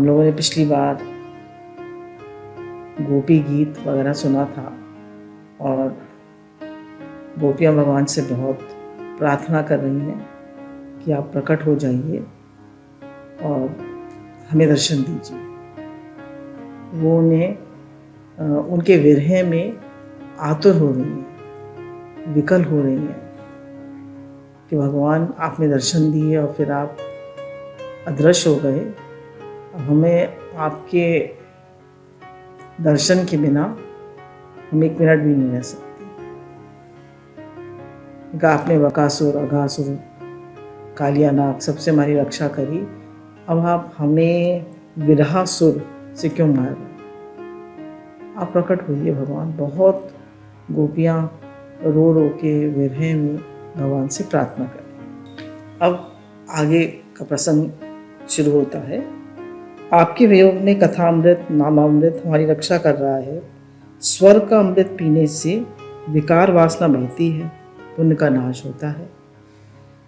लोगों ने पिछली बार गोपी गीत वगैरह सुना था और गोपियाँ भगवान से बहुत प्रार्थना कर रही हैं कि आप प्रकट हो जाइए और हमें दर्शन दीजिए। वो उनके विरह में आतुर हो रही हैं, विकल हो रही हैं कि भगवान आपने दर्शन दिए और फिर आप अदृश्य हो गए। अब हमें आपके दर्शन के बिना हम एक मिनट भी नहीं रह सकते। आपने बकासुर, अघासुर, कालियानाग सबसे हमारी रक्षा करी, अब आप हमें विरहासुर से क्यों मार रहे? आप प्रकट होइए भगवान। बहुत गोपियाँ रो रो के विरह में भगवान से प्रार्थना करें। अब आगे का प्रसंग शुरू होता है। आपके वियोग में कथामृत, नामामृत हमारी रक्षा कर रहा है। स्वर्ग का अमृत पीने से विकार वासना बढ़ती है, पुण्य का नाश होता है।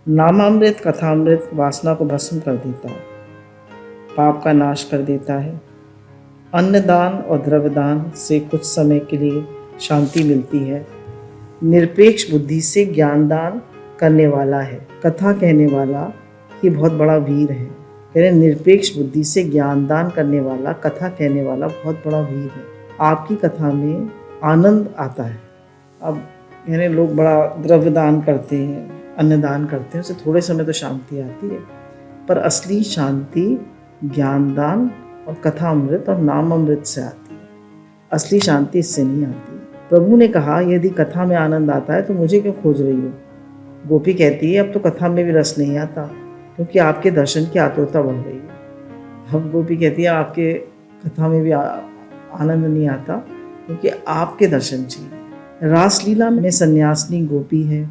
नामामृत, कथामृत वासना को भस्म कर देता है, पाप का नाश कर देता है। अन्नदान और द्रव्यदान से कुछ समय के लिए शांति मिलती है। निरपेक्ष बुद्धि से ज्ञानदान करने वाला है, कथा कहने वाला ही बहुत बड़ा वीर है। यानी निरपेक्ष बुद्धि से ज्ञानदान करने वाला, कथा कहने वाला बहुत बड़ा वीर है। आपकी कथा में आनंद आता है। अब यानी लोग बड़ा द्रव्यदान करते हैं, अन्नदान करते हैं, उससे थोड़े समय तो शांति आती है, पर असली शांति ज्ञानदान और कथा अमृत और नाम अमृत से आती है। असली शांति इससे नहीं आती। प्रभु ने कहा, यदि कथा में आनंद आता है तो मुझे क्यों खोज रही हो? गोपी कहती है, अब तो कथा में भी रस नहीं आता क्योंकि आपके दर्शन की आतुरता बढ़ गई है। अब गोपी कहती है, आपके कथा में भी आनंद नहीं आता क्योंकि आपके दर्शन चाहिए। रासलीला में सन्यासिनी गोपी है,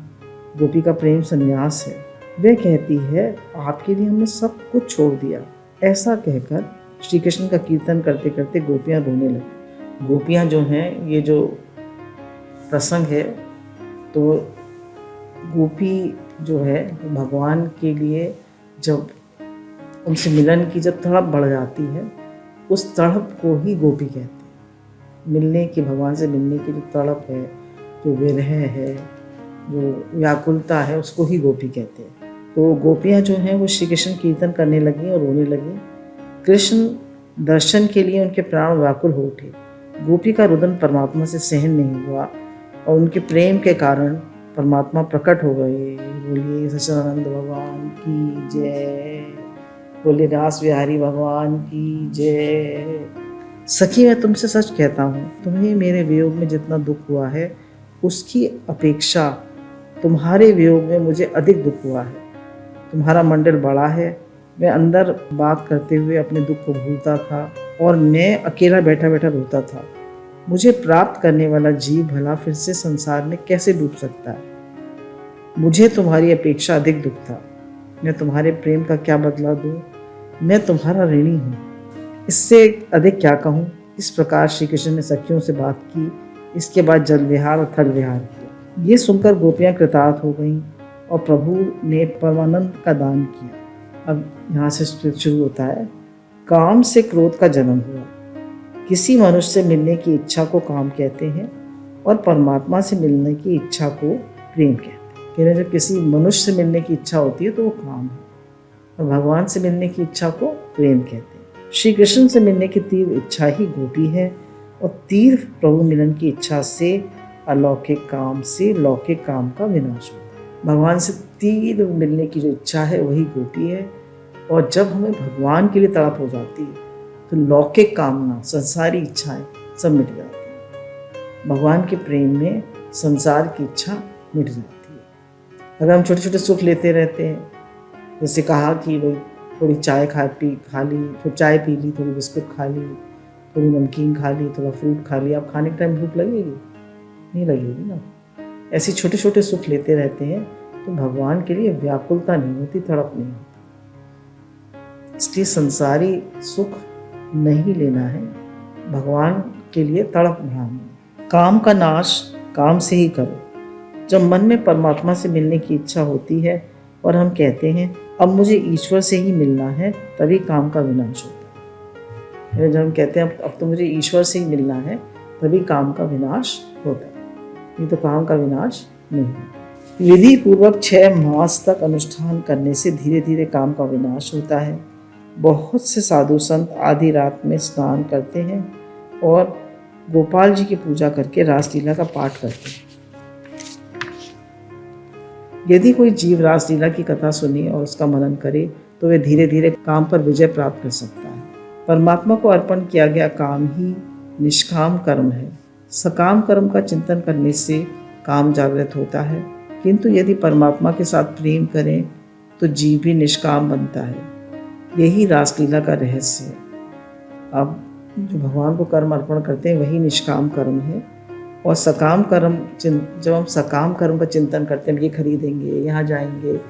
गोपी का प्रेम सन्यास है। वह कहती है, आपके लिए हमने सब कुछ छोड़ दिया। ऐसा कहकर श्री कृष्ण का कीर्तन करते करते गोपियाँ रोने लगी। गोपियाँ जो हैं, ये जो प्रसंग है, तो गोपी जो है भगवान के लिए जब उनसे मिलन की जब तड़प बढ़ जाती है, उस तड़प को ही गोपी कहते हैं। मिलने की, भगवान से मिलने की जो तड़प है, जो विरह है, जो व्याकुलता है, उसको ही गोपी कहते हैं। तो गोपियाँ जो हैं वो श्री कृष्ण कीर्तन करने लगी और रोने लगी। कृष्ण दर्शन के लिए उनके प्राण व्याकुल हो उठे। गोपी का रुदन परमात्मा से सहन नहीं हुआ और उनके प्रेम के कारण परमात्मा प्रकट हो गए। बोलिए सच्चिदानंद भगवान की जय, बोलिए रास बिहारी भगवान की जय। सखी, मैं तुमसे सच कहता हूँ, तुम्हें मेरे वियोग में जितना दुख हुआ है उसकी अपेक्षा तुम्हारे वियोग में मुझे अधिक दुख हुआ है। तुम्हारा मंडल बड़ा है। मैं अंदर बात करते हुए अपने दुख को भूलता था और मैं अकेला बैठा बैठा रोता था। मुझे प्राप्त करने वाला जीव भला फिर से संसार में कैसे डूब सकता है? मुझे तुम्हारी अपेक्षा अधिक दुख था। मैं तुम्हारे प्रेम का क्या बदला दूं? मैं तुम्हारा ऋणी हूँ, इससे अधिक क्या कहूँ? इस प्रकार श्री कृष्ण ने सखियों से बात की। इसके बाद जल विहार और थल विहार किया। ये सुनकर गोपियाँ कृतार्थ हो गईं और प्रभु ने परमानंद का दान किया। अब यहाँ से शुरू होता है। काम से क्रोध का जन्म हुआ। किसी मनुष्य से मिलने की इच्छा को काम कहते हैं और परमात्मा से मिलने की इच्छा को प्रेम कहते हैं। कहते हैं जब किसी मनुष्य से मिलने की इच्छा होती है तो वो काम है, और भगवान से मिलने की इच्छा को प्रेम कहते हैं। श्री कृष्ण से मिलने की तीव्र इच्छा ही गोपी है और तीव्र प्रभु मिलन की इच्छा से अलौकिक काम से लौकिक काम का विनाश होता है। भगवान से तीव्र मिलने की जो इच्छा है वही गोपी है, और जब हमें भगवान के लिए तड़प हो जाती है तो लौकिक कामना, संसारी इच्छाएं सब मिट जाती है। भगवान के प्रेम में संसार की इच्छा मिट जाती है। अगर हम छोटे छोटे सुख लेते रहते हैं, जैसे कहा कि भाई थोड़ी चाय खा ली, थोड़ी चाय पी ली, थोड़ी बिस्कुट खा ली, थोड़ी नमकीन खा ली, थोड़ा फ्रूट खा लिया, अब खाने के टाइम भूख लगेगी? नहीं लगेगी ना। ऐसे छोटे छोटे सुख लेते रहते हैं तो भगवान के लिए व्याकुलता नहीं होती, तड़प नहीं होती। इसलिए संसारी सुख नहीं लेना है, भगवान के लिए तड़प बढ़ाना। काम का नाश काम से ही करो। जब मन में परमात्मा से मिलने की इच्छा होती है और हम कहते हैं अब मुझे ईश्वर से ही मिलना है, तभी काम का विनाश होता है। जब हम कहते हैं अब तो मुझे ईश्वर से ही मिलना है, तभी काम का विनाश होता है, नहीं तो काम का विनाश नहीं है। विधि पूर्वक 6 मास तक अनुष्ठान करने से धीरे धीरे काम का विनाश होता है। बहुत से साधु संत आधी रात में स्नान करते हैं और गोपाल जी की पूजा करके रासलीला का पाठ करते हैं। यदि कोई जीव रासलीला की कथा सुने और उसका मनन करे तो वे धीरे धीरे काम पर विजय प्राप्त कर सकता है। परमात्मा को अर्पण किया गया काम ही निष्काम कर्म है। सकाम कर्म का चिंतन करने से काम जागृत होता है, किंतु यदि परमात्मा के साथ प्रेम करें तो जीव भी निष्काम बनता है। यही रासलीला का रहस्य है। अब जो भगवान को कर्म अर्पण करते हैं वही निष्काम कर्म है, और सकाम कर्म जब हम सकाम कर्म का चिंतन करते हैं, ये खरीदेंगे, यहाँ जाएंगे,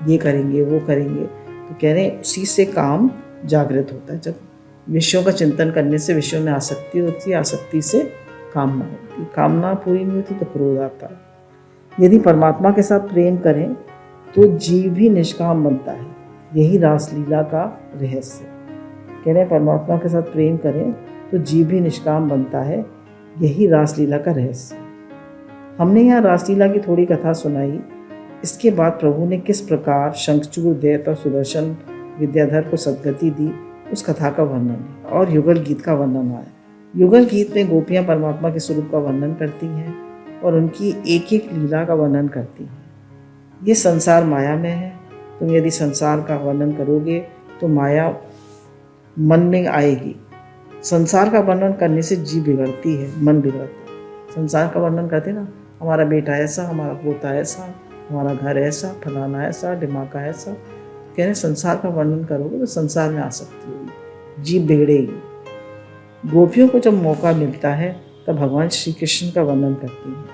ये करेंगे, वो करेंगे, तो कह रहे हैं उसी से काम जागृत होता है। जब विषयों का चिंतन करने से विषयों में आसक्ति होती है, आसक्ति से कामना होती है, कामना पूरी नहीं होती तो क्रोध आता है। यदि परमात्मा के साथ प्रेम करें तो जीव भी निष्काम बनता है। यही रासलीला का रहस्य। कह रहे हैं परमात्मा के साथ प्रेम करें तो जीव भी निष्काम बनता है। यही रासलीला का रहस्य। हमने यहाँ रासलीला की थोड़ी कथा सुनाई। इसके बाद प्रभु ने किस प्रकार शंखचूड़, दैत्य और सुदर्शन विद्याधर को सद्गति दी, उस कथा का वर्णन है और युगल गीत का वर्णन आया। युगल गीत में गोपियाँ परमात्मा के स्वरूप का वर्णन करती हैं और उनकी एक एक लीला का वर्णन करती हैं। ये संसार माया में है। तुम यदि संसार का वर्णन करोगे तो माया मन में आएगी। संसार का वर्णन करने से जीव बिगड़ती है, मन बिगड़ता है। संसार का वर्णन करते ना, हमारा बेटा ऐसा, हमारा पोता ऐसा, हमारा घर ऐसा, फलाना ऐसा, ढिमाका ऐसा। कह रहे संसार का वर्णन करोगे तो संसार में आ सकती होगी, जीव बिगड़ेगी। गोपियों को जब मौका मिलता है तब भगवान श्री कृष्ण का वर्णन करती हैं,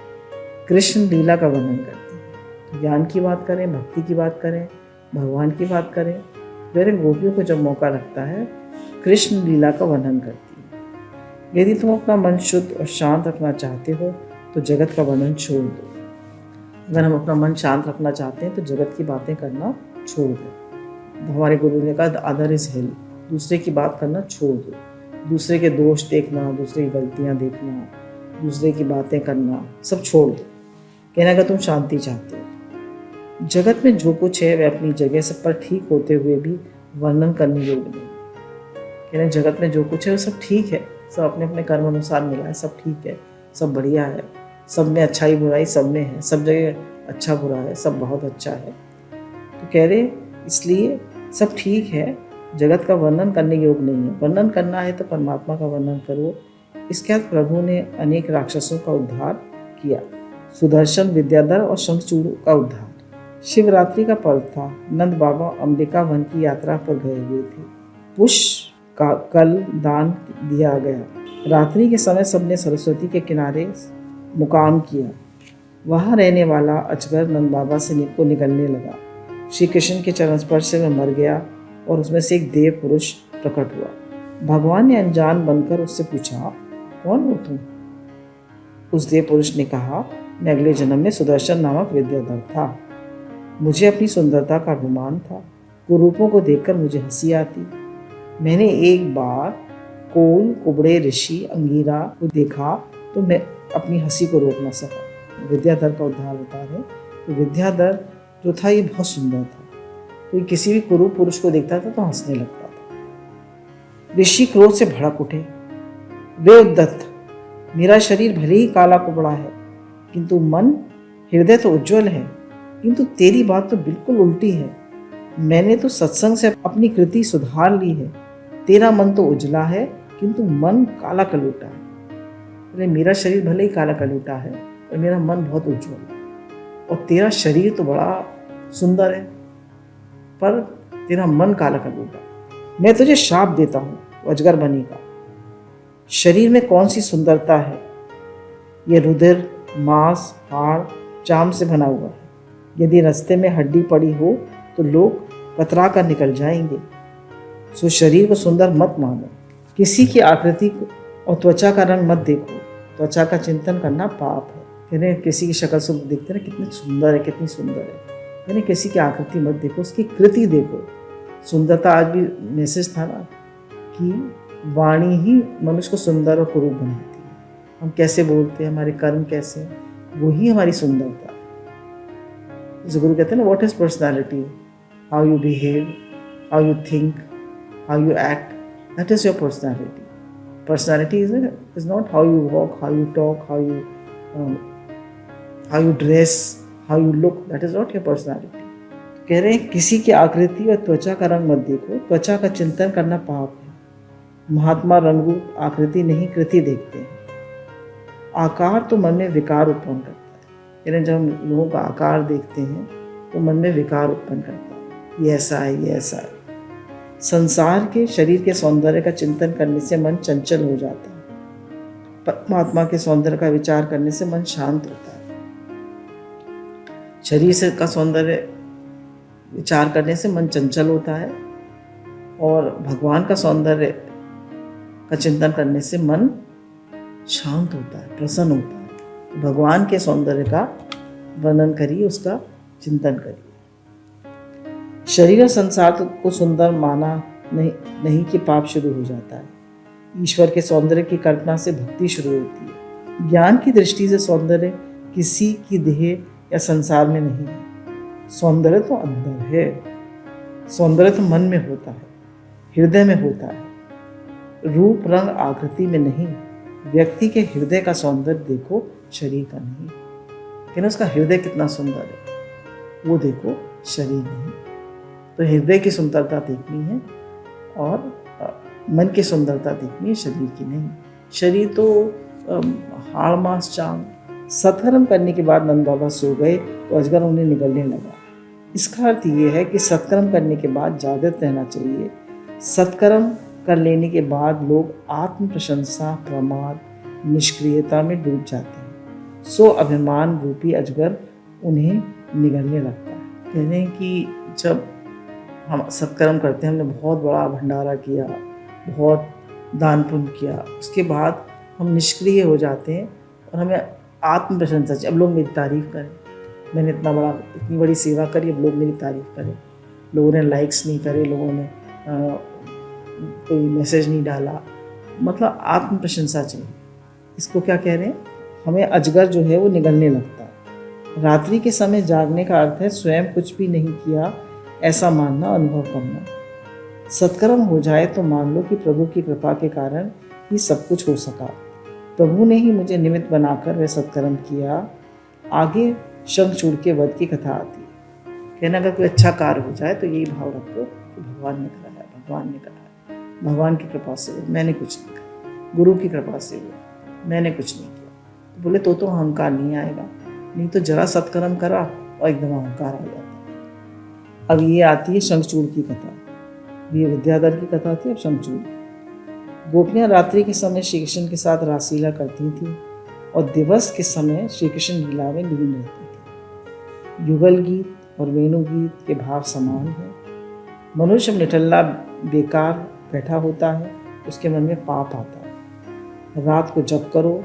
कृष्ण लीला का वर्णन करती हैं। ज्ञान की बात करें, भक्ति की बात करें, भगवान की बात करें, मेरे गोपियों को जब मौका लगता है कृष्ण लीला का वर्णन करती है। यदि तुम अपना मन शुद्ध और शांत रखना चाहते हो तो जगत का वर्णन छोड़ दो। अगर हम अपना मन शांत रखना चाहते हैं तो जगत की बातें करना छोड़ दो। हमारे गुरु ने कहा अदर इज हेल, दूसरे की बात करना छोड़ दो। दूसरे के दोष देखना, दूसरे की गलतियाँ देखना, दूसरे की बातें करना सब छोड़ दो। कहना अगर तुम शांति चाहते हो। जगत में जो कुछ है वह अपनी जगह सब पर ठीक होते हुए भी वर्णन करने योग्य नहीं। कहना जगत में जो कुछ है वो सब ठीक है, सब अपने अपने कर्म अनुसार मिला है, सब ठीक है, सब बढ़िया है, सब में अच्छाई बुराई सब में है, सब जगह अच्छा बुरा है, सब बहुत अच्छा है। तो कह रहे इसलिए सब ठीक है, जगत का वर्णन करने योग्य नहीं है। वर्णन करना है तो परमात्मा का वर्णन करो। इसके बाद प्रभु ने अनेक राक्षसों का उद्धार किया, सुदर्शन, विद्याधर और शंखचूड़ का उद्धार। शिवरात्रि का पर्व था। नंद बाबा अंबिका वन की यात्रा पर गए हुए थे। पुष्प का कल दान दिया गया। रात्रि के समय सबने सरस्वती के किनारे मुकाम किया। वहाँ रहने वाला अजगर नंद बाबा से को निकलने लगा। श्री कृष्ण के चरण स्पर्श से वह मर गया और उसमें से एक देव पुरुष प्रकट हुआ। भगवान ने अनजान बनकर उससे पूछा, कौन हो तुम? उस देव पुरुष ने कहा, मैं अगले जन्म में सुदर्शन नामक विद्याधर था। मुझे अपनी सुंदरता का अभिमान था। कुरूपों को देखकर मुझे हंसी आती। मैंने एक बार कोल, कुबड़े, ऋषि, अंगीरा को देखा तो मैं अपनी हंसी को रोक न सका। विद्याधर का उद्धार बता रहे। तो विद्याधर जो था ये बहुत सुंदर था। कोई किसी भी कुरूप पुरुष को देखता था तो हंसने लगता था। ऋषि क्रोध से भड़क उठे। वे उद्दत्त, मेरा शरीर भले ही काला कुबड़ा है किंतु मन, हृदय तो उज्जवल है। किंतु तेरी बात तो बिल्कुल उल्टी है। मैंने तो सत्संग से अपनी कृति सुधार ली है। तेरा मन तो उजला है किंतु मन काला कलूटा है। अरे मेरा शरीर भले ही काला कलूटा है और मेरा मन बहुत उज्जवल है, और तेरा शरीर तो बड़ा सुंदर है पर तेरा मन काला कलूटा। मैं तुझे शाप देता हूँ अजगर बनी का। शरीर में कौन सी सुंदरता है? यह रुधिर, मांस, हाड़, चाम से बना हुआ है। यदि रास्ते में हड्डी पड़ी हो तो लोग कतरा कर निकल जाएंगे। सो शरीर को सुंदर मत मानो। किसी की आकृति और त्वचा का रंग मत देखो। त्वचा का चिंतन करना पाप है। यानी किसी की शक्ल से देखते ना कितनी सुंदर है, कितनी सुंदर है। यानी किसी की आकृति मत देखो, उसकी कृति देखो। सुंदरता आज भी मैसेज था ना कि वाणी ही मनुष्य को सुंदर और कुरूप बनाती है। हम कैसे बोलते हैं, हमारे कर्म कैसे हैं, वही हमारी सुंदरता है। जैसे गुरु कहते हैं ना, what is personality, how you behave, how you think, how you act, that is your personality. Personality is not how you walk, how you talk, how you dress, how you look. That is not your personality. कह रहे हैं किसी की आकृति और त्वचा का रंग मत देखो, त्वचा का चिंतन करना पाप है. महात्मा रंग रूप आकृति नहीं कृति देखते हैं. आकार तो मन में विकार उत्पन्न करता है. यानी जब हम लोगों का आकार देखते हैं तो मन में विकार उत्पन्न करता है, ये ऐसा है, ये ऐसा है. संसार के शरीर के सौंदर्य का चिंतन करने से मन चंचल हो जाता है. परमात्मा के सौंदर्य का विचार करने से मन शांत होता है. शरीर से का सौंदर्य विचार करने से मन चंचल होता है और भगवान का सौंदर्य का चिंतन करने से मन शांत होता है, प्रसन्न होता है. भगवान के सौंदर्य का वर्णन करिए, उसका चिंतन करिए. शरीर और संसार को सुंदर माना नहीं कि पाप शुरू हो जाता है. ईश्वर के सौंदर्य की कल्पना से भक्ति शुरू होती है. ज्ञान की दृष्टि से सौंदर्य किसी की देह या संसार में नहीं है. सौंदर्य तो अंदर है, सौंदर्य तो मन में होता है, हृदय में होता है. रूप रंग आकृति में नहीं. व्यक्ति के हृदय का सौंदर्य देखो, शरीर का नहीं. लेकिन उसका हृदय कितना सुंदर है वो देखो, शरीर नहीं. तो हृदय की सुंदरता देखनी है और मन की सुंदरता देखनी है, शरीर की नहीं. शरीर तो हाड़ मास चाम. सत्कर्म करने के बाद नंद बाबा सो गए तो अजगर उन्हें निगलने लगा. इसका अर्थ ये है कि सत्कर्म करने के बाद जागृत रहना चाहिए. सत्कर्म कर लेने के बाद लोग आत्म प्रशंसा, प्रमाद, निष्क्रियता में डूब जाते हैं. सो अभिमान रूपी अजगर उन्हें निगलने लगता है. कहते हैं कि जब हम सत्कर्म करते हैं, हमने बहुत बड़ा भंडारा किया, बहुत दान पुण्य किया, उसके बाद हम निष्क्रिय हो जाते हैं और हमें आत्म प्रशंसा चाहिए. अब लोग मेरी तारीफ़ करें, मैंने इतनी बड़ी सेवा करी, अब लोग मेरी तारीफ़ करें. लोगों ने लाइक्स नहीं करे, लोगों ने कोई मैसेज नहीं डाला, मतलब आत्म प्रशंसा चाहिए. इसको क्या कह रहे हैं, हमें अजगर जो है वो निगलने लगता है. रात्रि के समय जागने का अर्थ है स्वयं कुछ भी नहीं किया ऐसा मानना, अनुभव करना. सत्कर्म हो जाए तो मान लो कि प्रभु की कृपा के कारण ही सब कुछ हो सका. प्रभु ने ही मुझे निमित्त बनाकर वह सत्कर्म किया. आगे शंखचूड़ के वध की कथा आती है. कहना अगर कोई अच्छा कार्य हो जाए तो यही भाव रखो कि भगवान ने कराया, भगवान ने कराया, भगवान की कृपा से हुआ, मैंने कुछ नहीं करा, गुरु की कृपा से हुआ, मैंने कुछ नहीं किया. तो बोले तो अहंकार नहीं आएगा. नहीं तो जरा सत्कर्म करा और एकदम अहंकार आ जाता. अब ये आती है शंखचूड़ की कथा. ये विद्याधर की कथा थी, अब शंखचूड़. गोपियाँ रात्रि के समय श्री कृष्ण के साथ रासलीला करती थीं और दिवस के समय श्री कृष्ण लीला में लीन रहती थी. युगल गीत और वेणु गीत के भाव समान हैं. मनुष्य निठल्ला बेकार बैठा होता है, उसके मन में पाप आता है. रात को जप करो.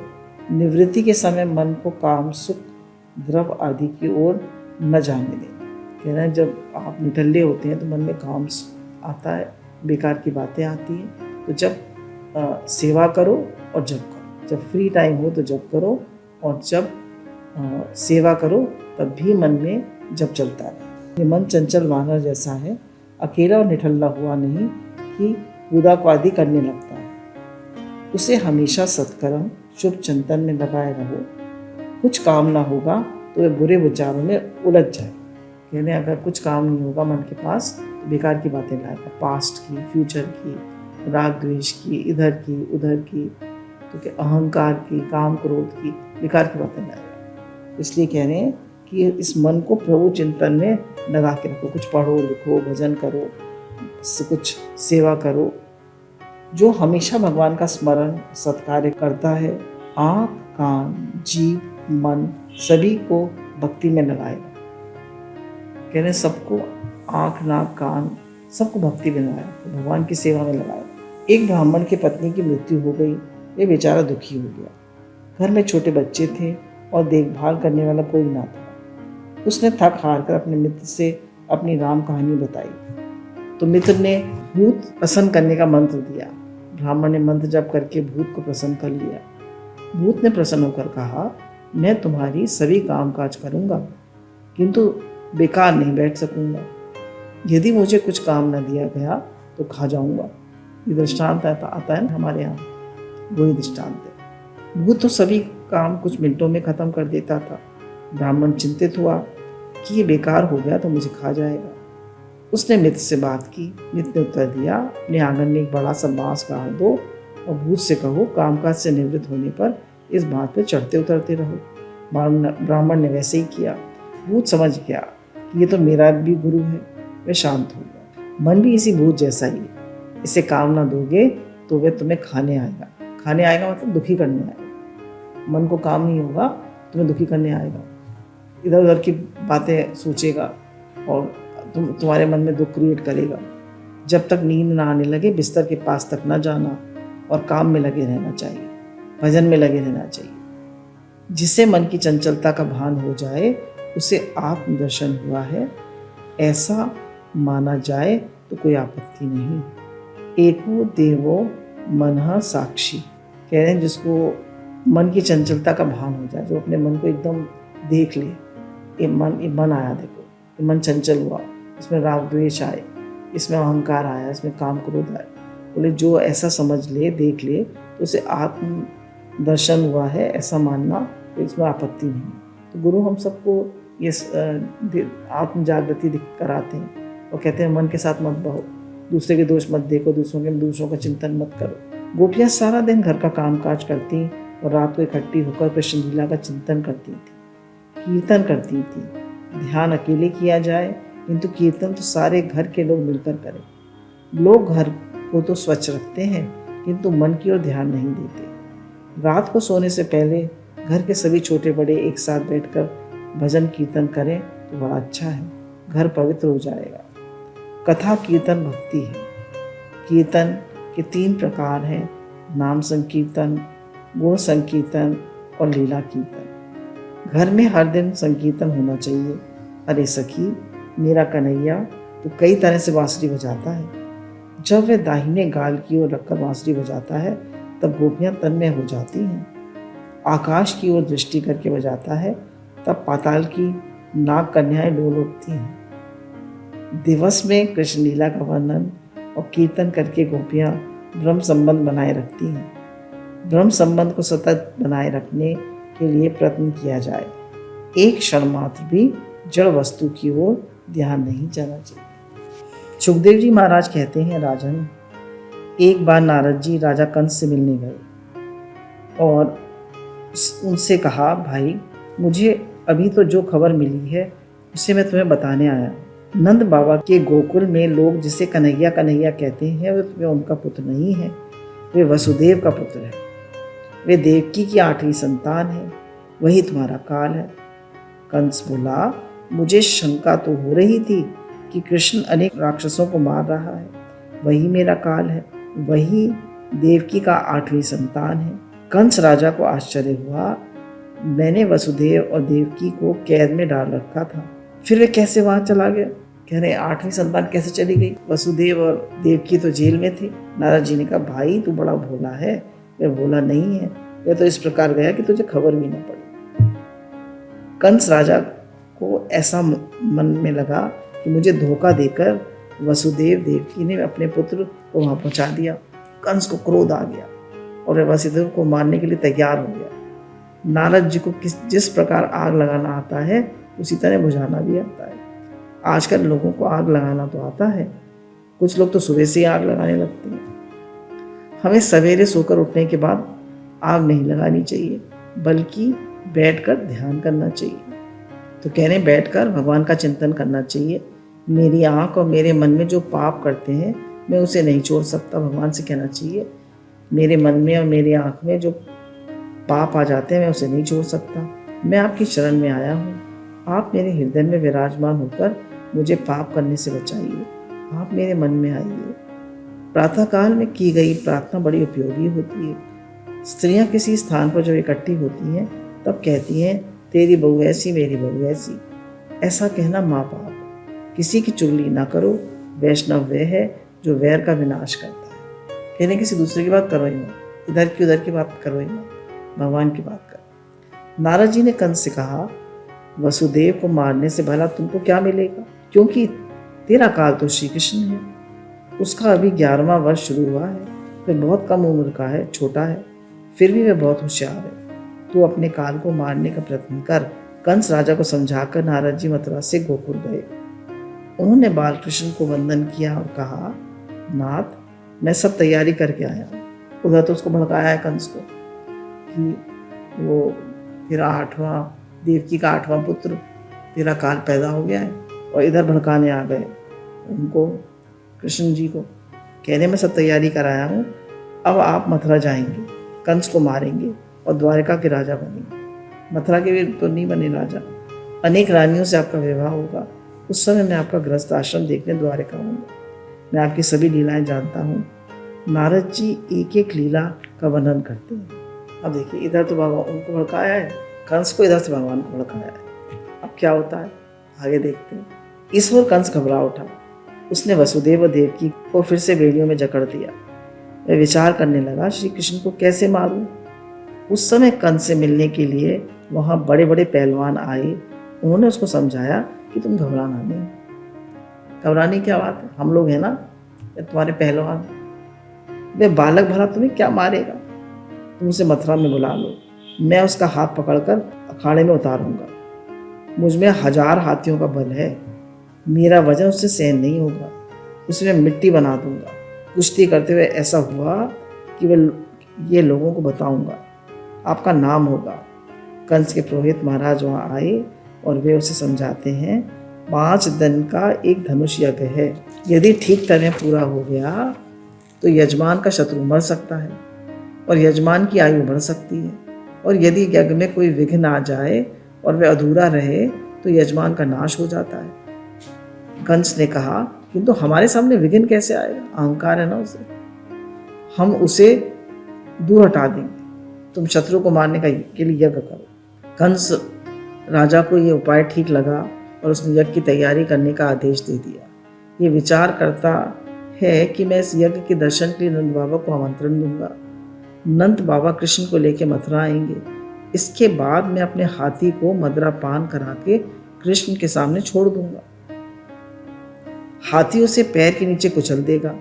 निवृत्ति के समय मन को काम, सुख, द्रव आदि की ओर न जाने दें. कह रहे हैं जब आप निठल्ले होते हैं तो मन में काम आता है, बेकार की बातें आती हैं. तो जब सेवा करो और जप करो. जब फ्री टाइम हो तो जप करो और जब सेवा करो तब भी मन में जप चलता है. ये मन चंचल वानर जैसा है, अकेला और निठल्ला हुआ नहीं कि कूदा क्वादी करने लगता है. उसे हमेशा सत्कर्म, शुभ चिंतन में लगाए रहो. कुछ काम ना होगा तो वह बुरे विचारों में उलझ जाए. यानी अगर कुछ काम नहीं होगा मन के पास तो बेकार की बातें लाएगा, पास्ट की, फ्यूचर की, राग द्वेष की, इधर की उधर की, तो क्या अहंकार की, काम क्रोध की, बेकार की बातें लाएगा. इसलिए कह रहे हैं कि इस मन को प्रभु चिंतन में लगा के रखो. कुछ पढ़ो, लिखो, भजन करो, कुछ सेवा करो. जो हमेशा भगवान का स्मरण, सत्कार्य करता है, आँख, कान, जीव, मन सभी को भक्ति में लगाएगा. कह रहे सबको आँख, नाक, कान सबको भक्ति में लगाया, तो भगवान की सेवा में लगाया. एक ब्राह्मण की पत्नी की मृत्यु हो गई. वे बेचारा दुखी हो गया. घर में छोटे बच्चे थे और देखभाल करने वाला कोई ना था. उसने थक हार कर अपने मित्र से अपनी राम कहानी बताई. तो मित्र ने भूत प्रसन्न करने का मंत्र दिया. ब्राह्मण ने मंत्र जप करके भूत को प्रसन्न कर लिया। भूत ने प्रसन्न होकर कहा, मैं तुम्हारी सभी काम काज करूँगा, किंतु बेकार नहीं बैठ सकूँगा। यदि मुझे कुछ काम न दिया गया तो खा जाऊँगा। ये दृष्टांत आता है ना हमारे यहाँ, वही दृष्टांत है। भूत तो सभी काम कुछ मिनटों में ख़त्म कर देता था। ब्राह्मण चिंतित हुआ कि ये बेकार हो गया तो मुझे खा जाएगा। उसने मित्र से बात की। मित्र ने उत्तर दिया, अपने आंगन में एक बड़ा सा बांस गाड़ दो और भूत से कहो, कामकाज से निवृत्त होने पर इस बात पर चढ़ते उतरते रहो। ब्राह्मण ने वैसे ही किया। भूत समझ गया कि ये तो मेरा भी गुरु है। वह शांत हो गया। मन भी इसी भूत जैसा ही है। इसे काम ना दोगे तो वह तुम्हें खाने आएगा। खाने आएगा मतलब दुखी करने आएगा। मन को काम नहीं होगा, तुम्हें दुखी करने आएगा, इधर उधर की बातें सोचेगा और तुम्हारे मन में दुख क्रिएट करेगा। जब तक नींद ना आने लगे बिस्तर के पास तक ना जाना और काम में लगे रहना चाहिए, भजन में लगे रहना चाहिए। जिससे मन की चंचलता का भान हो जाए उसे आत्मदर्शन हुआ है, ऐसा माना जाए तो कोई आपत्ति नहीं। एको देवो मनः साक्षी, कह रहे हैं जिसको मन की चंचलता का भान हो जाए, जो अपने मन को एकदम देख ले, ये मन आया, देखो ये मन चंचल हुआ, इसमें राग द्वेष आए, इसमें अहंकार आया, इसमें काम क्रोध आए, बोले जो ऐसा समझ ले, देख ले तो उसे आत्म दर्शन हुआ है, ऐसा मानना तो इसमें आपत्ति नहीं। तो गुरु हम सबको ये आत्म जागृति कराते हैं और कहते हैं मन के साथ मत बहो, दूसरे के दोष मत देखो, दूसरों का चिंतन मत करो। गोपियाँ सारा दिन घर का काम काज करती और रात को इकट्ठी होकर कृष्ण लीला का चिंतन करती थी, कीर्तन करती थी। ध्यान अकेले किया जाए, किंतु कीर्तन तो सारे घर के लोग मिलकर करें। लोग घर को तो स्वच्छ रखते हैं, किंतु मन की ओर ध्यान नहीं देते। रात को सोने से पहले घर के सभी छोटे बड़े एक साथ बैठकर भजन कीर्तन करें तो बड़ा अच्छा है, घर पवित्र हो जाएगा। कथा कीर्तन भक्ति है। कीर्तन के 3 प्रकार हैं, नाम संकीर्तन, गुण संकीर्तन और लीला कीर्तन। घर में हर दिन संकीर्तन होना चाहिए। अरे सखी, मेरा कन्हैया तो कई तरह से बांसुरी बजाता है। जब वह दाहिने गाल की ओर रखकर बांसुरी बजाता है तब गोपियाँ तन्मय हो जाती हैं। आकाश की ओर दृष्टि करके बजाता है तब पाताल की नाग कन्याएं डोल उठती हैं। दिवस में कृष्ण लीला का वर्णन और कीर्तन करके गोपियाँ ब्रह्म संबंध बनाए रखती हैं। ब्रह्म संबंध को सतत बनाए रखने के लिए प्रयत्न किया जाए। एक क्षण मात्र भी जड़ वस्तु की ओर ध्यान नहीं जाना चाहिए। सुखदेव जी महाराज कहते हैं, राजन, एक बार नारद जी राजा कंस से मिलने गए और उनसे कहा, भाई मुझे अभी तो जो खबर मिली है उसे मैं तुम्हें बताने आया। नंद बाबा के गोकुल में लोग जिसे कन्हैया कन्हैया कहते हैं वे उनका पुत्र नहीं है, वे वसुदेव का पुत्र है। वे देवकी की 8वीं संतान है, वही तुम्हारा काल है। कंस बोला, मुझे शंका तो हो रही थी कि कृष्ण अनेक राक्षसों को मार रहा है, वही मेरा काल है, वही देवकी का 8वीं संतान है। कंस राजा को आश्चर्य हुआ, मैंने वसुदेव और देवकी को कैद में डाल रखा था, फिर वे कैसे वहां चला गया? कह रहे 8वीं संतान कैसे चली गई? वसुदेव और देवकी तो जेल में थे। नारद जी ने कहा, भाई तू बड़ा भोला है। वह भोला नहीं है, वह तो इस प्रकार गया कि तुझे खबर भी न पड़ी। कंस राजा को ऐसा मन में लगा कि मुझे धोखा देकर वसुदेव देवकी ने अपने पुत्र को वहां पहुंचा दिया। कंस को क्रोध आ गया और वह वसुदेव को मारने के लिए तैयार हो गया। नारद जी को जिस प्रकार आग लगाना आता है उसी तरह बुझाना भी आता है। आजकल लोगों को आग लगाना तो आता है, कुछ लोग तो सुबह से ही आग लगाने लगते हैं। हमें सवेरे सोकर उठने के बाद आग नहीं लगानी चाहिए, बल्कि बैठकर ध्यान करना चाहिए। तो कह रहे हैं बैठकर भगवान का चिंतन करना चाहिए। मेरी आँख और मेरे मन में जो पाप करते हैं मैं उसे नहीं छोड़ सकता। भगवान से कहना चाहिए, मेरे मन में और मेरी आँख में जो पाप आ जाते हैं मैं उसे नहीं छोड़ सकता। मैं आपकी शरण में आया हूँ, आप मेरे हृदय में विराजमान होकर मुझे पाप करने से बचाइए। आप मेरे मन में आइए। प्रातःकाल में की गई प्रार्थना बड़ी उपयोगी होती है। स्त्रियां किसी स्थान पर जब इकट्ठी होती हैं तब कहती हैं, तेरी बहू ऐसी मेरी बहू ऐसी। ऐसा कहना माँ बाप। किसी की चुगली ना करो। वैष्णव वह है जो वैर का विनाश करता है। यानी किसी दूसरे की बात करो ही मत, इधर की उधर की बात करो ही मत, भगवान की बात करो। नारद जी ने कंस से कहा, वसुदेव को मारने से भला तुमको क्या मिलेगा, क्योंकि तेरा काल तो श्री कृष्ण है। उसका अभी 11वां वर्ष शुरू हुआ है, वह बहुत कम उम्र का है, छोटा है, फिर भी वह बहुत होशियार है। तू अपने काल को मारने का प्रयत्न कर। कंस राजा को समझाकर नारद जी मथुरा से गोकुल गए। उन्होंने बालकृष्ण को वंदन किया और कहा, नाथ, मैं सब तैयारी करके आया हूँ। उधर तो उसको भड़काया है कंस को कि वो तेरा 8वां, देवकी का 8वां पुत्र, तेरा काल पैदा हो गया है, और इधर भड़काने आ गए उनको, कृष्ण जी को। कहने में सब तैयारी कराया हूँ, अब आप मथुरा जाएंगे, कंस को मारेंगे और द्वारका के राजा बनेंगे। मथुरा के भी तो नहीं बने राजा, अनेक रानियों से आपका विवाह होगा। उस समय मैं आपका गृहस्थ आश्रम देखने द्वारका आऊँगा। मैं आपकी सभी लीलाएं जानता हूँ। नारद जी एक एक लीला का वर्णन करते हैं। अब देखिए, इधर तो भगवान उनको भड़काया है कंस को, इधर से भगवान को भड़काया है। अब क्या होता है आगे देखते हैं। इस ओर कंस घबरा उठा। उसने वसुदेव और देवकी को फिर से बेड़ियों में जकड़ दिया। वह विचार करने लगा, श्री कृष्ण को कैसे मारूं। उस समय कंस से मिलने के लिए वहाँ बड़े बड़े पहलवान आए। उन्होंने उसको समझाया कि तुम घबराना नहीं, घबराने की क्या बात है, हम लोग हैं ना, तुम्हारे पहलवान। वे बालक भला तुम्हें क्या मारेगा, तुम उसे मथुरा में बुला लो, मैं उसका हाथ पकड़कर अखाड़े में उतारूंगा। मुझ में 1000 हाथियों का बल है, मेरा वजन उससे सहन नहीं होगा, उसे मैं मिट्टी बना दूंगा। कुश्ती करते हुए ऐसा हुआ कि वह ये लोगों को बताऊंगा, आपका नाम होगा। कंस के पुरोहित महाराज वहाँ आए और वे उसे समझाते हैं, 5 दिन का एक धनुष यज्ञ है, यदि ठीक तरह पूरा हो गया तो यजमान का शत्रु मर सकता है और यजमान की आयु बढ़ सकती है, और यदि यज्ञ में कोई विघ्न आ जाए और वह अधूरा रहे तो यजमान का नाश हो जाता है। कंस ने कहा, किंतु हमारे सामने विघ्न कैसे आएगा, अहंकार है ना उसे, हम उसे दूर हटा देंगे, तुम शत्रु को मारने के लिए यज्ञ करो। कंस राजा को ये उपाय ठीक लगा और उसने यज्ञ की तैयारी करने का आदेश दे दिया। ये विचार करता है कि मैं इस यज्ञ के दर्शन के लिए नंद बाबा को आमंत्रण दूंगा। नंद बाबा कृष्ण को लेकर मथुरा आएंगे। इसके बाद मैं अपने हाथी को मदरा पान करा के कृष्ण के सामने छोड़ दूंगा। हाथी उसे पैर के नीचे कुचल देगा,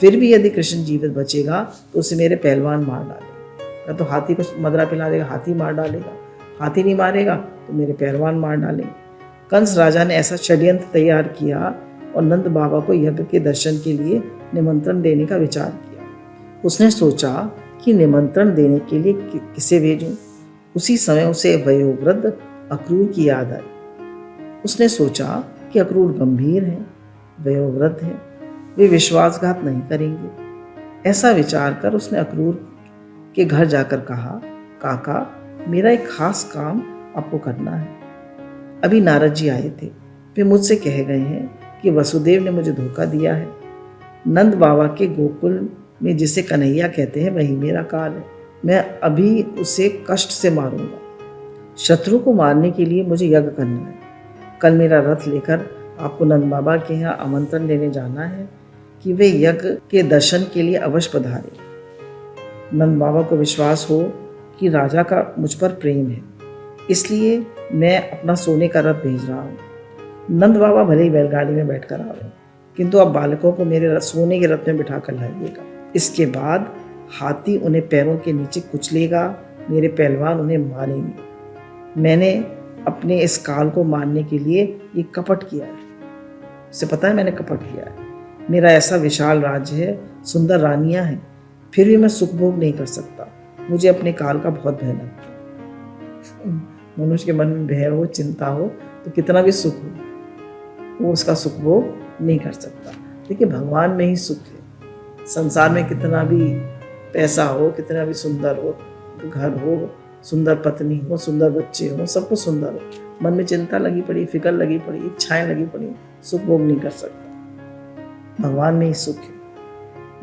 फिर भी यदि कृष्ण जीवित बचेगा तो उसे मेरे पहलवान मार डालेगा। या तो हाथी को मदरा पिला देगा, हाथी मार डालेगा, हाथी नहीं मारेगा तो मेरे पहलवान मार डालेंगे। कंस राजा ने ऐसा षड्यंत्र तैयार किया और नंद बाबा को यज्ञ के दर्शन के लिए निमंत्रण देने का विचार किया। उसने सोचा कि निमंत्रण देने के लिए किसे भेजूं। उसी समय उसे वयोवृद्ध अक्रूर की याद आई। उसने सोचा कि अक्रूर गंभीर हैं, वयोवृद्ध हैं, वे विश्वासघात नहीं करेंगे। ऐसा विचार कर उसने अक्रूर के घर जाकर कहा, काका, मेरा एक खास काम आपको करना है। अभी नारद जी आए थे, वे मुझसे कह गए हैं कि वसुदेव ने मुझे धोखा दिया है। नंद बाबा के गोकुल में जिसे कन्हैया कहते हैं वही मेरा काल है। मैं अभी उसे कष्ट से मारूंगा। शत्रु को मारने के लिए मुझे यज्ञ करना है। कल मेरा रथ लेकर आपको नंद बाबा के यहाँ आमंत्रण देने जाना है कि वे यज्ञ के दर्शन के लिए अवश्य पधारें। नंद बाबा को विश्वास हो कि राजा का मुझ पर प्रेम है, इसलिए मैं अपना सोने का रथ भेज रहा हूँ। नंद बाबा भले ही बैलगाड़ी में बैठकर आवे, किंतु आप बालकों को मेरे सोने के रथ में बिठा कर लाइएगा। इसके बाद हाथी उन्हें पैरों के नीचे कुचलेगा, मेरे पहलवान उन्हें मारेंगे। मैंने अपने इस काल को मारने के लिए ये कपट किया है, उसे पता है मैंने कपट किया है। मेरा ऐसा विशाल राज्य है, सुंदर रानियां हैं, फिर भी मैं सुख भोग नहीं कर सकता। मुझे अपने काल का बहुत भय लगता है। मनुष्य के मन में भय हो, चिंता हो तो कितना भी सुख हो वो उसका सुख भोग नहीं कर सकता। देखिए, भगवान में ही सुख है। संसार में कितना भी पैसा हो, कितना भी सुंदर हो, घर हो, सुंदर पत्नी हो, सुंदर बच्चे हो, सब कुछ सुंदर हो, मन में चिंता लगी पड़ी, फिक्र लगी पड़ी, इच्छाएं लगी पड़ी, सुख भोग नहीं कर सकता। भगवान में ही सुख है।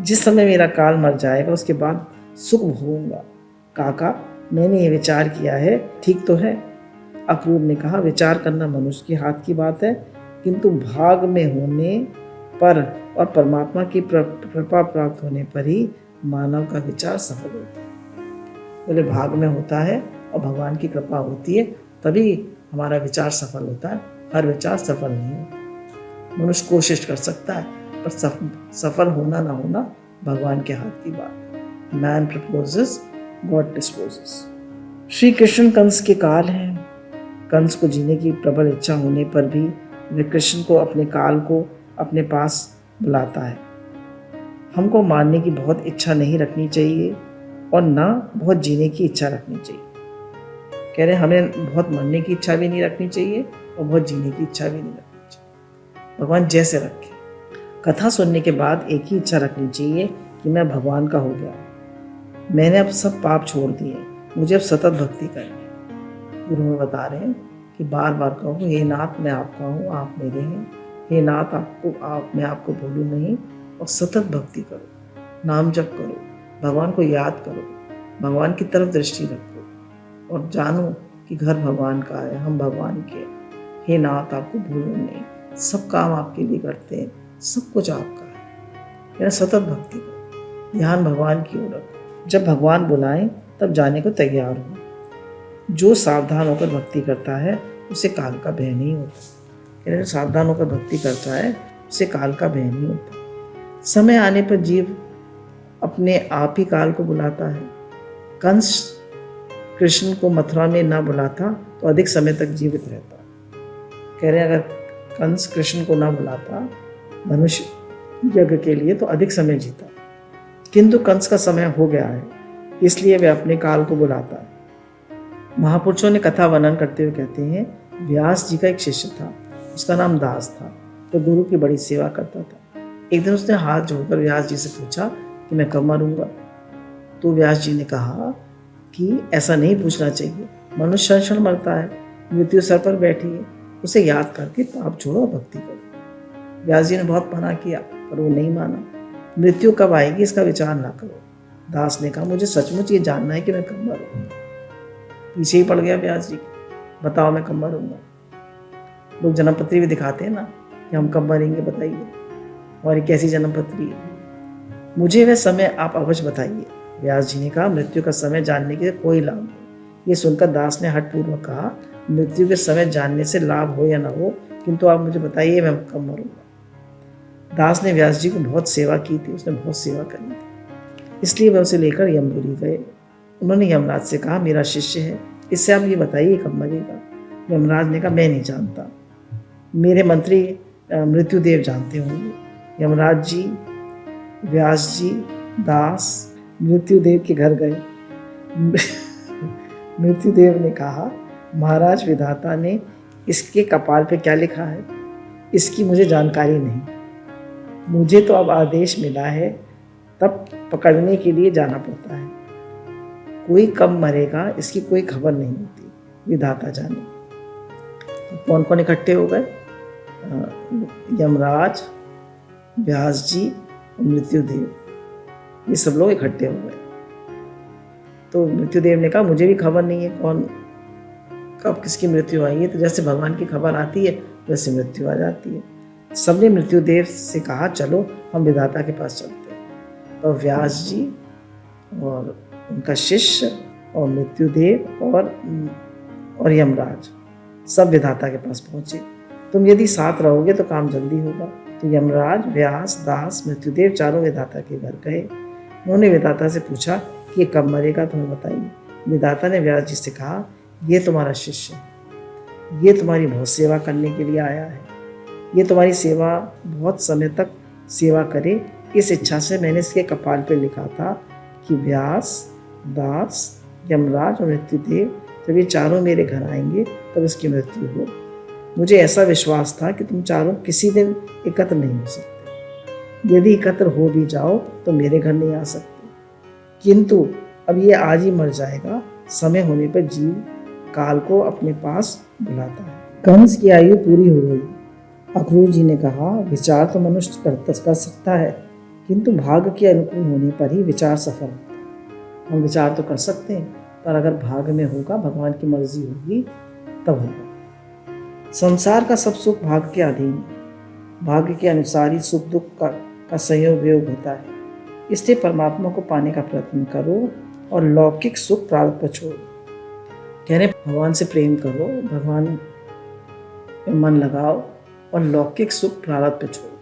जिस समय मेरा काल मर जाएगा उसके बाद सुख भोगूंगा। काका, मैंने ये विचार किया है, ठीक तो है? अक्रूर ने कहा, विचार करना मनुष्य के हाथ की बात है, किंतु भाग में होने पर और परमात्मा की कृपा प्राप्त होने पर ही मानव का विचार सफल होता है। बोले भाग में होता है और भगवान की कृपा होती है तभी हमारा विचार सफल होता है। हर विचार सफल नहीं होता। मनुष्य कोशिश कर सकता है पर सफल होना ना होना भगवान के हाथ की बात। Man proposes, God disposes. Shri Krishna Kansa के काल हैं। कंस को जीने की प्रबल इच्छा होने पर भी वह कृष्ण को अपने काल को अपने पास बुलाता है। हमको मारने की बहुत इच्छा नहीं रखनी चाहिए और ना बहुत जीने की इच्छा रखनी चाहिए। कह रहे हमें बहुत मरने की इच्छा भी नहीं रखनी चाहिए और बहुत जीने की इच्छा भी नहीं रखनी चाहिए। भगवान जैसे रखे। कथा सुनने के बाद एक ही इच्छा रखनी चाहिए कि मैं भगवान का हो गया, मैंने अब सब पाप छोड़ दिए, मुझे अब सतत भक्ति करनी है। गुरु में बता रहे हैं कि बार बार कहो, हे नाथ मैं आपका हूँ, आप मेरे हैं। हे नाथ मैं आपको भूलूं नहीं और सतत भक्ति करो, नाम जप करो, भगवान को याद करो, भगवान की तरफ दृष्टि रखो और जानो कि घर भगवान का है, हम भगवान के। हे नाथ आपको भूलो नहीं, सब काम आपके लिए करते हैं, सब कुछ आपका है। मेरा सतत भक्ति करो, ध्यान भगवान की ओर रखो। जब भगवान बुलाएं तब जाने को तैयार हो। जो सावधान होकर भक्ति करता है उसे काल का भय नहीं होता। जो सावधान होकर भक्ति करता है उसे काल का भय नहीं होता। समय आने पर जीव अपने आप ही काल को बुलाता है। कंस कृष्ण को मथुरा में ना बुलाता तो अधिक समय तक जीवित रहता। कह रहे अगर कंस कृष्ण को ना बुलाता मनुष्य यज्ञ के लिए तो अधिक समय जीता, किंतु कंस का समय हो गया है इसलिए वे अपने काल को बुलाता है। महापुरुषों ने कथा वर्णन करते हुए कहते हैं, व्यास जी का एक शिष्य था, उसका नाम दास था, तो गुरु की बड़ी सेवा करता था। एक दिन उसने हाथ जोड़कर व्यास जी से पूछा कि मैं कब मरूंगा। तो व्यास जी ने कहा कि ऐसा नहीं पूछना चाहिए, मनुष्य क्षण क्षण मरता है, मृत्यु सर पर बैठी है, उसे याद करके पाप छोड़ो और भक्ति करो। व्यास जी ने बहुत मना किया पर वो नहीं माना। मृत्यु कब आएगी इसका विचार ना करो। दास ने कहा, मुझे सचमुच ये जानना है कि मैं कब मरूंगा। पीछे ही पड़ गया व्यास जी, बताओ मैं कब मरूंगा। लोग जन्मपत्री भी दिखाते हैं ना कि हम कब मरेंगे बताइए, हमारी कैसी जन्मपत्री है, मुझे वह समय आप अवश्य बताइए। व्यास जी ने कहा, मृत्यु का समय जानने के कोई लाभ नहीं। ये सुनकर दास ने हठपूर्वक कहा, मृत्यु के समय जानने से लाभ हो या ना हो, किंतु आप मुझे बताइए मैं कब मरूंगा। दास ने व्यास जी को बहुत सेवा की थी, उसने बहुत सेवा करी थी, इसलिए वह उसे लेकर यमपुरी गए। उन्होंने यमराज से कहा, मेरा शिष्य है, इससे आप ये बताइए कब मरेगा। यमराज ने कहा, मैं नहीं जानता, मेरे मंत्री मृत्युदेव जानते होंगे। यमराज जी, व्यास जी, दास मृत्युदेव के घर गए। मृत्युदेव ने कहा, महाराज विधाता ने इसके कपाल पे क्या लिखा है इसकी मुझे जानकारी नहीं, मुझे तो अब आदेश मिला है तब पकड़ने के लिए जाना पड़ता है। कोई कब मरेगा इसकी कोई खबर नहीं होती, विधाता जाने। तो कौन कौन इकट्ठे हो गए? यमराज, व्यास जी और मृत्युदेव, ये सब लोग इकट्ठे हो गए। तो मृत्युदेव ने कहा, मुझे भी खबर नहीं है कौन कब किसकी मृत्यु आई है, तो जैसे भगवान की खबर आती है वैसे मृत्यु आ जाती है। सबने मृत्युदेव से कहा, चलो हम विधाता के पास चलते हैं। तो व्यास जी और उनका शिष्य और मृत्युदेव और यमराज सब विधाता के पास पहुंचे। तुम यदि साथ रहोगे तो काम जल्दी होगा। तो यमराज, व्यास, दास, मृत्युदेव चारों विधाता के घर गए। उन्होंने विधाता से पूछा कि कब मरेगा तुम्हें बताइए। विधाता ने व्यास जी से कहा, ये तुम्हारा शिष्य है, ये तुम्हारी बहुत सेवा करने के लिए आया है, ये तुम्हारी सेवा बहुत समय तक सेवा करे, इस इच्छा से मैंने इसके कपाल पर लिखा था कि व्यास, दास, यमराज और मृत्युदेव जब ये चारों मेरे घर आएंगे तब इसकी मृत्यु हो। मुझे ऐसा विश्वास था कि तुम चारों किसी दिन एकत्र नहीं हो सकते, यदि एकत्र हो भी जाओ तो मेरे घर नहीं आ सकते, किंतु अब ये आज ही मर जाएगा। समय होने पर जीव काल को अपने पास बुलाता है। कंस की आयु पूरी हो गई। अक्रूर जी ने कहा, विचार तो मनुष्य कर सकता है, किंतु भाग्य के अनुकूल होने पर ही विचार सफल होता है। हम विचार तो कर सकते हैं पर अगर भाग्य में होगा, भगवान की मर्जी होगी तब होगा। संसार का सब सुख भाग्य के अधीन है, भाग्य के अनुसार ही सुख दुख का संयोग वियोग होता है। इसलिए परमात्मा को पाने का प्रयत्न करो और लौकिक सुख प्रारब्ध पर छोड़ो। कह रहे भगवान से प्रेम करो, भगवान में मन लगाओ और लौकिक सुख प्रारब्ध पर छोड़ो।